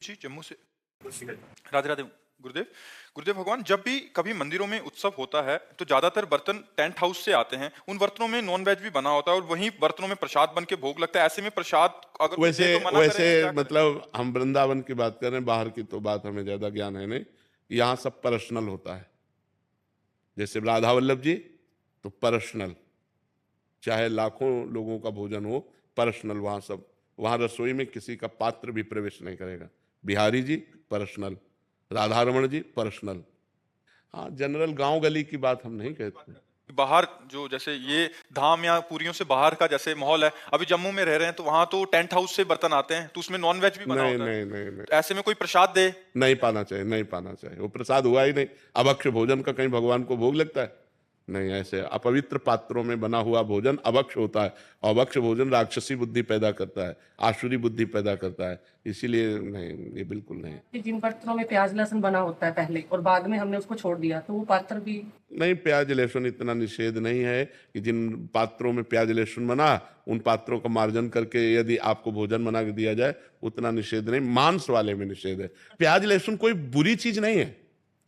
जी, जम्मू से राधे राधे गुरुदेव। गुरुदेव भगवान, जब भी कभी मंदिरों में उत्सव होता है तो ज्यादातर बर्तन टेंट हाउस से आते हैं। उन बर्तनों में नॉन वेज भी बना होता है और वहीं बर्तनों में प्रसाद बन के भोग लगता है। ऐसे में प्रसाद अगर कोई वैसे दे तो मना करें वैसे या क्या करें? मतलब हम वृंदावन की बात करें, बाहर की तो बात हमें ज्यादा ज्ञान है नहीं। यहाँ सब पर्सनल होता है। जैसे राधा वल्लभ जी तो पर्सनल, चाहे लाखों लोगों का भोजन हो, पर्सनल। वहां सब, वहां रसोई में किसी का पात्र भी प्रवेश नहीं करेगा। बिहारी जी पर्सनल, राधा रमण जी पर्सनल। हाँ, जनरल गांव गली की बात हम नहीं कहते। बाहर जो जैसे ये धाम या पुरियों से बाहर का जैसे माहौल है, अभी जम्मू में रह रहे हैं तो वहां तो टेंट हाउस से बर्तन आते हैं तो उसमें नॉन वेज भी बना नहीं होता है। नहीं नहीं नहीं, तो ऐसे में कोई प्रसाद दे? नहीं पाना चाहिए, नहीं पाना चाहिए। वो प्रसाद हुआ ही नहीं। अभक्ष भोजन का कहीं भगवान को भोग लगता है? नहीं। ऐसे अपवित्र पात्रों में बना हुआ भोजन अभक्ष होता है। अभक्ष भोजन राक्षसी बुद्धि पैदा करता है, आसुरी बुद्धि पैदा करता है। इसीलिए नहीं, ये बिल्कुल नहीं। कि जिन बर्तनों में प्याज लहसुन बना होता है पहले और बाद में हमने उसको छोड़ दिया तो वो पात्र भी नहीं, प्याज लहसुन इतना निषेध नहीं है कि जिन पात्रों में प्याज लहसुन बना उन पात्रों का मार्जन करके यदि आपको भोजन बना के दिया जाए, उतना निषेध नहीं। मांस वाले में निषेध है। प्याज लहसुन कोई बुरी चीज नहीं है।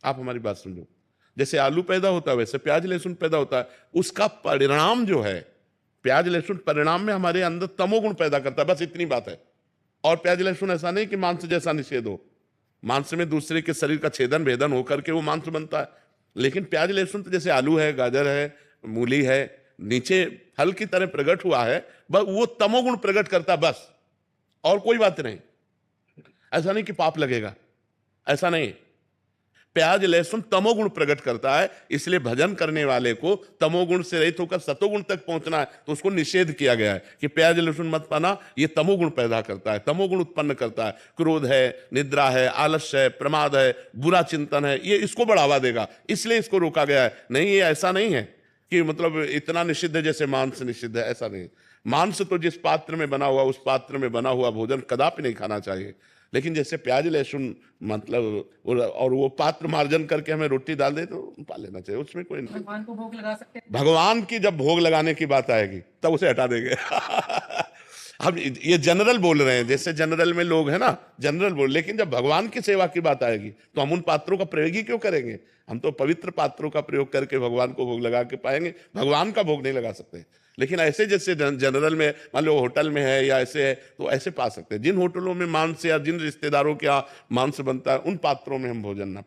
आप हमारी बात समझो। जैसे आलू पैदा होता है वैसे प्याज लहसुन पैदा होता है। उसका परिणाम जो है, प्याज लहसुन परिणाम में हमारे अंदर तमोगुण पैदा करता है, बस इतनी बात है। और प्याज लहसुन ऐसा नहीं कि मांस जैसा निषेध हो। मांस में दूसरे के शरीर का छेदन भेदन होकर के वो मांस बनता है। लेकिन प्याज लहसुन तो जैसे आलू है, गाजर है, मूली है, नीचे फल की तरह प्रकट हुआ है, बस वो तमोगुण प्रकट करता, बस। और कोई बात नहीं। ऐसा नहीं कि पाप लगेगा, ऐसा नहीं। प्याज लहसुन तमोगुण प्रकट करता है, इसलिए भजन करने वाले को तमोगुण से रहित होकर सतोगुण तक पहुंचना है, तो उसको निषेध किया गया है कि प्याज लहसुन मत पाना, ये तमोगुण पैदा करता है, तमोगुण उत्पन्न करता है। क्रोध है, निद्रा है, आलस्य है, प्रमाद है, बुरा चिंतन है, ये इसको बढ़ावा देगा, इसलिए इसको रोका गया है। नहीं, ये ऐसा नहीं है कि मतलब इतना निषिद्ध है जैसे मांस निषिद्ध है, ऐसा नहीं। मांस तो जिस पात्र में बना हुआ, उस पात्र में बना हुआ भोजन कदापि नहीं खाना चाहिए। लेकिन जैसे प्याज लहसुन मतलब और वो पात्र मार्जन करके हमें रोटी डाल दे तो पा लेना चाहिए, उसमें कोई नहीं। भगवान को भोग लगा सकते हैं। भगवान की जब भोग लगाने की बात आएगी तब उसे हटा देंगे। हम ये जनरल बोल रहे हैं, जैसे जनरल में लोग हैं ना, जनरल बोल। लेकिन जब भगवान की सेवा की बात आएगी तो हम उन पात्रों का प्रयोग ही क्यों करेंगे? हम तो पवित्र पात्रों का प्रयोग करके भगवान को भोग लगा के पाएंगे, भगवान का भोग नहीं लगा सकते। लेकिन ऐसे जैसे जनरल में मान लो होटल में है या ऐसे है तो ऐसे पा सकते हैं। जिन होटलों में मांस या जिन रिश्तेदारों के यहाँ मांस बनता है उन पात्रों में हम भोजन ना